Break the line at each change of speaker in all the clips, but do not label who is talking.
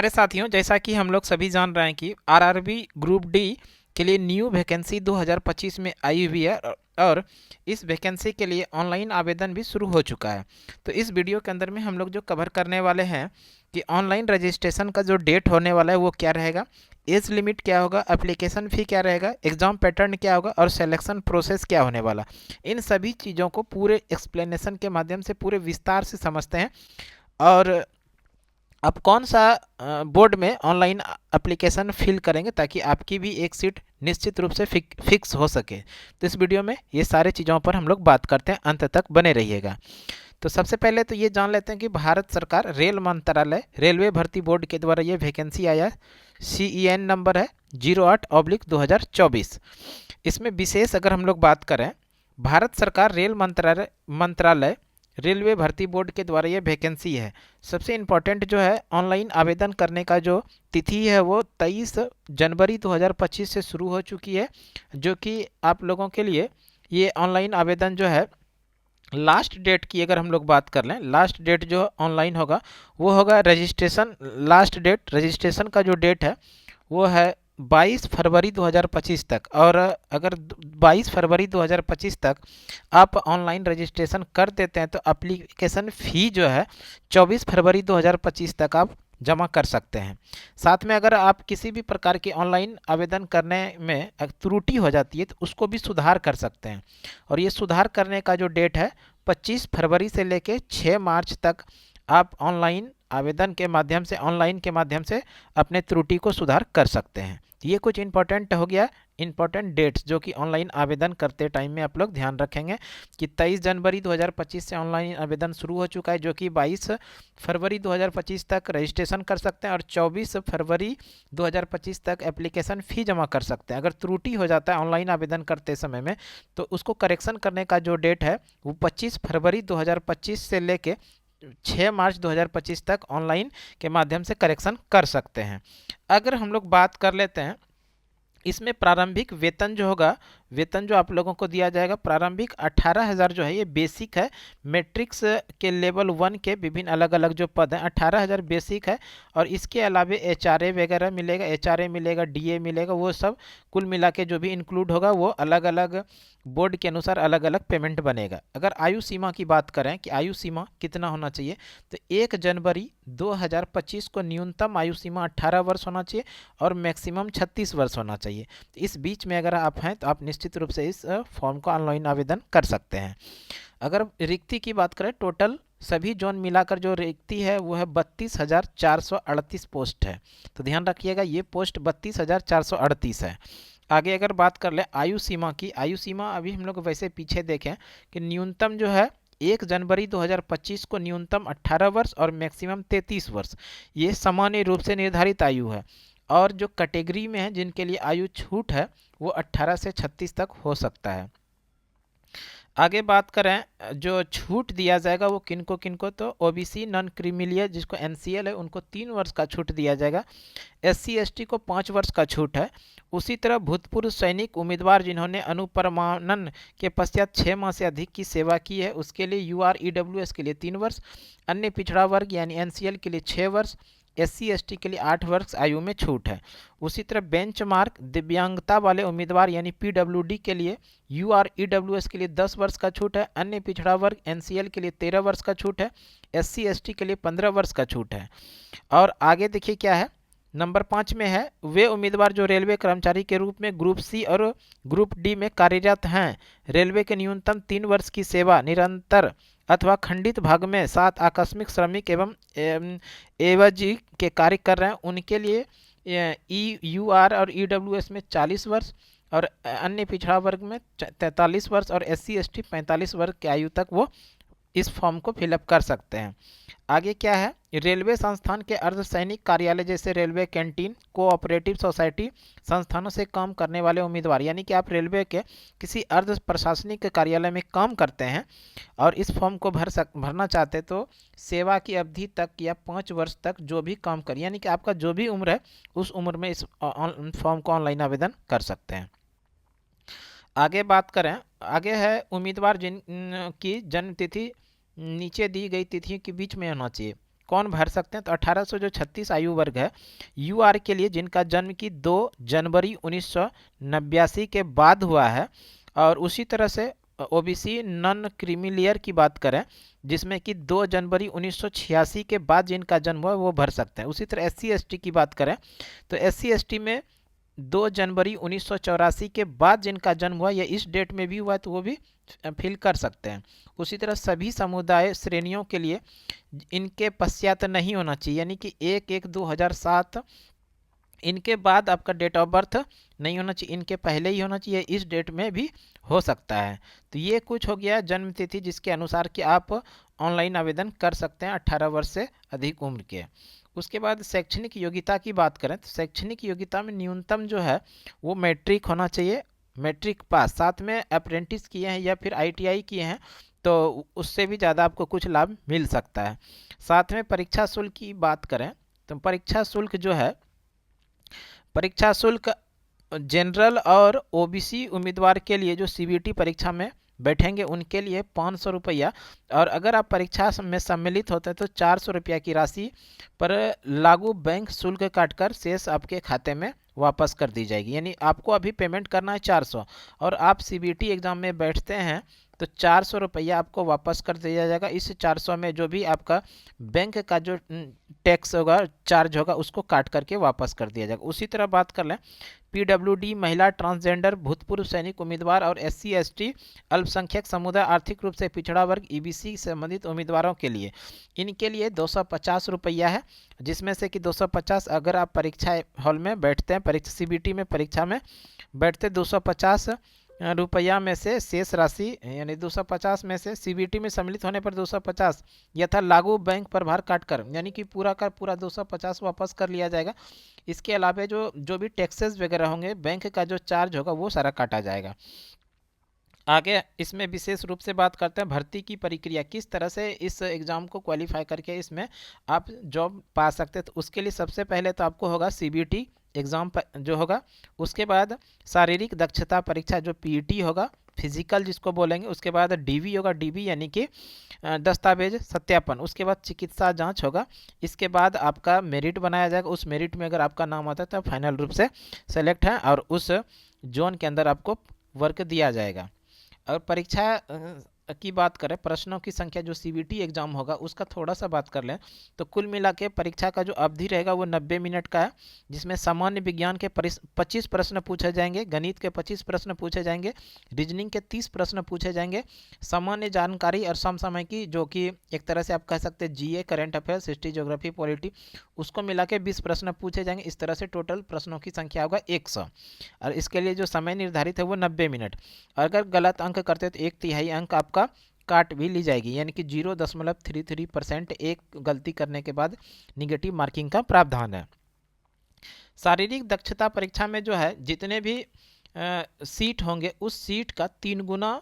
अरे साथियों, जैसा कि हम लोग सभी जान रहे हैं कि आरआरबी ग्रुप डी के लिए न्यू वैकेंसी 2025 में आई हुई है और इस वैकेंसी के लिए ऑनलाइन आवेदन भी शुरू हो चुका है। तो इस वीडियो के अंदर में हम लोग जो कवर करने वाले हैं कि ऑनलाइन रजिस्ट्रेशन का जो डेट होने वाला है वो क्या रहेगा, एज लिमिट क्या होगा, एप्लीकेशन फ़ी क्या रहेगा, एग्ज़ाम पैटर्न क्या होगा और सिलेक्शन प्रोसेस क्या होने वाला। इन सभी चीज़ों को पूरे एक्सप्लेनेशन के माध्यम से पूरे विस्तार से समझते हैं। और आप कौन सा बोर्ड में ऑनलाइन एप्लीकेशन फिल करेंगे ताकि आपकी भी एक सीट निश्चित रूप से फिक्स हो सके। तो इस वीडियो में ये सारे चीज़ों पर हम लोग बात करते हैं, अंत तक बने रहिएगा। तो सबसे पहले तो ये जान लेते हैं कि भारत सरकार रेल मंत्रालय रेलवे भर्ती बोर्ड के द्वारा ये वैकेंसी आया है। CEN नंबर है 08/2024। इसमें विशेष अगर हम लोग बात करें, भारत सरकार रेल मंत्रालय रेलवे भर्ती बोर्ड के द्वारा ये वैकेंसी है। सबसे इम्पोर्टेंट जो है, ऑनलाइन आवेदन करने का जो तिथि है वो 23 जनवरी 2025 से शुरू हो चुकी है, जो कि आप लोगों के लिए ये ऑनलाइन आवेदन जो है, लास्ट डेट की अगर हम लोग बात कर लें, लास्ट डेट जो ऑनलाइन होगा वो होगा रजिस्ट्रेशन। लास्ट डेट रजिस्ट्रेशन का जो डेट है वो है 22 फरवरी 2025 तक। और अगर 22 फरवरी 2025 तक आप ऑनलाइन रजिस्ट्रेशन कर देते हैं तो एप्लीकेशन फ़ी जो है 24 फरवरी 2025 तक आप जमा कर सकते हैं। साथ में अगर आप किसी भी प्रकार के ऑनलाइन आवेदन करने में त्रुटि हो जाती है तो उसको भी सुधार कर सकते हैं। और ये सुधार करने का जो डेट है 25 फरवरी से लेके 6 मार्च तक आप ऑनलाइन के माध्यम से अपने त्रुटि को सुधार कर सकते हैं। ये कुछ इंपॉर्टेंट हो गया, इंपॉर्टेंट डेट्स जो कि ऑनलाइन आवेदन करते टाइम में आप लोग ध्यान रखेंगे कि 23 जनवरी 2025 से ऑनलाइन आवेदन शुरू हो चुका है, जो कि 22 फरवरी 2025 तक रजिस्ट्रेशन कर सकते हैं और 24 फरवरी 2025 तक एप्लीकेशन फ़ी जमा कर सकते हैं। अगर त्रुटि हो जाता है ऑनलाइन आवेदन करते समय में तो उसको करेक्शन करने का जो डेट है वो 25 फरवरी 2025 से लेके 6 मार्च 2025 तक ऑनलाइन के माध्यम से करेक्शन कर सकते हैं। अगर हम लोग बात कर लेते हैं, इसमें प्रारंभिक वेतन जो होगा, वेतन जो आप लोगों को दिया जाएगा प्रारंभिक 18,000 जो है ये बेसिक है। मैट्रिक्स के लेवल 1 के विभिन्न अलग अलग जो पद हैं 18,000 बेसिक है। और इसके अलावा HRA वगैरह मिलेगा, HRA मिलेगा, DA मिलेगा, वो सब कुल मिला के जो भी इंक्लूड होगा वो अलग अलग बोर्ड के अनुसार अलग अलग पेमेंट बनेगा। अगर आयु सीमा की बात करें कि आयु सीमा कितना होना चाहिए, तो 1 जनवरी 2025 को न्यूनतम आयु सीमा 18 वर्ष होना चाहिए और मैक्सिमम 36 वर्ष होना चाहिए। तो इस बीच में अगर आप हैं तो आप निश्चित रूप से इस फॉर्म का ऑनलाइन आवेदन कर सकते हैं। अगर रिक्ति की बात करें, टोटल सभी जोन मिलाकर जो रिक्ति है वो है 32,438 पोस्ट है। तो ध्यान रखिएगा ये पोस्ट 32,438 है। आगे अगर बात कर ले आयु सीमा की, आयु सीमा अभी हम लोग वैसे पीछे देखें कि न्यूनतम जो है 1 जनवरी 2025 को न्यूनतम 18 वर्ष और मैक्सिमम 33 वर्ष, ये सामान्य रूप से निर्धारित आयु है। और जो कैटेगरी में है जिनके लिए आयु छूट है वो 18 से 36 तक हो सकता है। आगे बात करें जो छूट दिया जाएगा वो किनको, तो OBC नॉन क्रीमिलियर जिसको NCL है उनको 3 वर्ष का छूट दिया जाएगा। SC ST को 5 वर्ष का छूट है। उसी तरह भूतपूर्व सैनिक उम्मीदवार जिन्होंने अनुप्रमाणन के पश्चात 6 माह से अधिक की सेवा की है उसके लिए UR EWS के लिए 3 वर्ष, अन्य पिछड़ा वर्ग यानी NCL के लिए 6 वर्ष, SC ST के लिए 8 वर्ष आयु में छूट है। उसी तरह बेंचमार्क दिव्यांगता वाले उम्मीदवार यानी PWD के लिए UR EWS के लिए 10 वर्ष का छूट है, अन्य पिछड़ा वर्ग NCL के लिए 13 वर्ष का छूट है, SC ST के लिए 15 वर्ष का छूट है। और आगे देखिए क्या है, नंबर 5 में है वे उम्मीदवार जो रेलवे कर्मचारी के रूप में ग्रुप C और ग्रुप D में कार्यरत हैं, रेलवे के न्यूनतम 3 वर्ष की सेवा निरंतर अथवा खंडित भाग में 7 आकस्मिक श्रमिक एवं एवजी के कार्य कर रहे हैं, उनके लिए UR और EWS में 40 वर्ष और अन्य पिछड़ा वर्ग में 43 वर्ष और SC ST 45 वर्ष की आयु तक वो इस फॉर्म को फिलअप कर सकते हैं। आगे क्या है, रेलवे संस्थान के अर्धसैनिक कार्यालय जैसे रेलवे कैंटीन, कोऑपरेटिव सोसाइटी संस्थानों से काम करने वाले उम्मीदवार, यानी कि आप रेलवे के किसी अर्ध प्रशासनिक कार्यालय में काम करते हैं और इस फॉर्म को भरना चाहते तो सेवा की अवधि तक या 5 वर्ष तक जो भी काम कर, यानी कि आपका जो भी उम्र है उस उम्र में इस फॉर्म को ऑनलाइन आवेदन कर सकते हैं। आगे बात करें, आगे है उम्मीदवार जिन की जन्म तिथि नीचे दी गई तिथियों के बीच में होना चाहिए। कौन भर सकते हैं? तो 1836 आयु वर्ग है, यूआर के लिए जिनका जन्म की 2 जनवरी 1989 के बाद हुआ है, और उसी तरह से ओबीसी नॉन क्रीमी लेयर की बात करें जिसमें कि 2 जनवरी 1986 के बाद जिनका जन्म हुआ वो भर सकते हैं। उसी तरह एससी एसटी की बात करें तो एससी एसटी में 2 जनवरी 1984 के बाद जिनका जन्म हुआ या इस डेट में भी हुआ है तो वो भी फिल कर सकते हैं। उसी तरह सभी समुदाय श्रेणियों के लिए इनके पश्चात नहीं होना चाहिए, यानी कि 1/1/2007 इनके बाद आपका डेट ऑफ बर्थ नहीं होना चाहिए, इनके पहले ही होना चाहिए, इस डेट में भी हो सकता है। तो ये कुछ हो गया जन्म तिथि जिसके अनुसार कि आप ऑनलाइन आवेदन कर सकते हैं 18 वर्ष से अधिक उम्र के। उसके बाद शैक्षणिक योग्यता की बात करें तो शैक्षणिक योग्यता में न्यूनतम जो है वो मैट्रिक होना चाहिए, मैट्रिक पास, साथ में अप्रेंटिस किए हैं या फिर आईटीआई किए हैं तो उससे भी ज़्यादा आपको कुछ लाभ मिल सकता है। साथ में परीक्षा शुल्क की बात करें तो परीक्षा शुल्क जो है, परीक्षा शुल्क जनरल और ओबीसी उम्मीदवार के लिए जो सीबीटी परीक्षा में बैठेंगे उनके लिए 500 रुपया, और अगर आप परीक्षा में सम्मिलित होते हैं तो 400 रुपया की राशि पर लागू बैंक शुल्क काटकर शेष आपके खाते में वापस कर दी जाएगी। यानी आपको अभी पेमेंट करना है 400 और आप सीबीटी एग्ज़ाम में बैठते हैं तो 400 रुपया आपको वापस कर दिया जाएगा। इस 400 में जो भी आपका बैंक का जो टैक्स होगा, चार्ज होगा, उसको काट करके वापस कर दिया जाएगा। उसी तरह बात कर लें पीडब्ल्यूडी, महिला, ट्रांसजेंडर, भूतपूर्व सैनिक उम्मीदवार और एससी एसटी अल्पसंख्यक समुदाय, आर्थिक रूप से पिछड़ा वर्ग, ईबीसी संबंधित उम्मीदवारों के लिए इनके लिए 250 रुपया है, जिसमें से कि 250 अगर आप परीक्षा हॉल में बैठते हैं, परीक्षा सीबीटी में परीक्षा में बैठते 250 रुपया में से शेष राशि यानी 250 में से सीबीटी में सम्मिलित होने पर 250 यथा लागू बैंक प्रभार काटकर यानी कि पूरा का पूरा 250 वापस कर लिया जाएगा। इसके अलावा जो भी टैक्सेस वगैरह होंगे, बैंक का जो चार्ज होगा वो सारा काटा जाएगा। आगे इसमें विशेष रूप से बात करते हैं भर्ती की प्रक्रिया, किस तरह से इस एग्ज़ाम को क्वालिफाई करके इसमें आप जॉब पा सकते हैं। तो उसके लिए सबसे पहले तो आपको होगा सीबीटी एग्ज़ाम जो होगा, उसके बाद शारीरिक दक्षता परीक्षा जो पीईटी होगा, फिजिकल जिसको बोलेंगे, उसके बाद डीवी होगा, डीवी यानी कि दस्तावेज सत्यापन, उसके बाद चिकित्सा जांच होगा, इसके बाद आपका मेरिट बनाया जाएगा, उस मेरिट में अगर आपका नाम आता है तो फाइनल रूप से सेलेक्ट है और उस जोन के अंदर आपको वर्क दिया जाएगा। और परीक्षा की बात करें, प्रश्नों की संख्या जो सीबीटी एग्ज़ाम होगा उसका थोड़ा सा बात कर लें तो कुल मिला के परीक्षा का जो अवधि रहेगा वो 90 मिनट का है, जिसमें सामान्य विज्ञान के 25 प्रश्न पूछे जाएंगे, गणित के 25 प्रश्न पूछे जाएंगे, रीजनिंग के 30 प्रश्न पूछे जाएंगे, सामान्य जानकारी और समसामयिकी जो कि एक तरह से आप कह सकते हैं GA, current affairs, history, geography, polity, उसको मिला के 20 प्रश्न पूछे जाएंगे। इस तरह से टोटल प्रश्नों की संख्या होगा 100 और इसके लिए जो समय निर्धारित है वो 90 मिनट। अगर गलत अंक करते हैं तो 1/3 अंक आपका काट भी ली जाएगी, यानी कि 0.33% एक गलती करने के बाद निगेटिव मार्किंग का प्रावधान है। शारीरिक दक्षता परीक्षा में जो है जितने भी सीट होंगे उस सीट का 3 गुना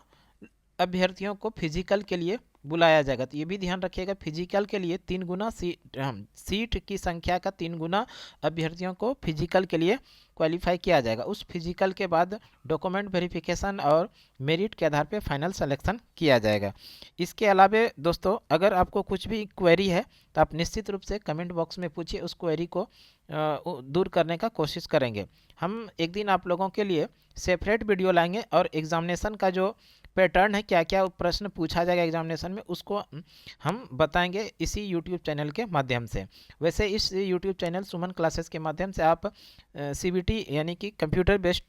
अभ्यर्थियों को फिजिकल के लिए बुलाया जाएगा। तो ये भी ध्यान रखिएगा, फिजिकल के लिए 3 गुना सीट की संख्या का 3 गुना अभ्यर्थियों को फिजिकल के लिए क्वालिफाई किया जाएगा। उस फिजिकल के बाद डॉक्यूमेंट वेरिफिकेशन और मेरिट के आधार पे फाइनल सिलेक्शन किया जाएगा। इसके अलावा दोस्तों अगर आपको कुछ भी क्वेरी है तो आप निश्चित रूप से कमेंट बॉक्स में पूछिए, उस क्वेरी को दूर करने का कोशिश करेंगे। हम एक दिन आप लोगों के लिए सेपरेट वीडियो लाएंगे और एग्जामिनेशन का जो पैटर्न है, क्या क्या प्रश्न पूछा जाएगा एग्जामिनेशन में, उसको हम बताएंगे इसी यूट्यूब चैनल के माध्यम से। वैसे इस यूट्यूब चैनल सुमन क्लासेस के माध्यम से आप सीबीटी यानी कि कंप्यूटर बेस्ड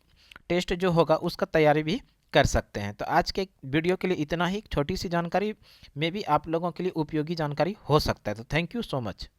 टेस्ट जो होगा उसका तैयारी भी कर सकते हैं। तो आज के वीडियो के लिए इतना ही, छोटी सी जानकारी में भी आप लोगों के लिए उपयोगी जानकारी हो सकता है। तो थैंक यू सो मच।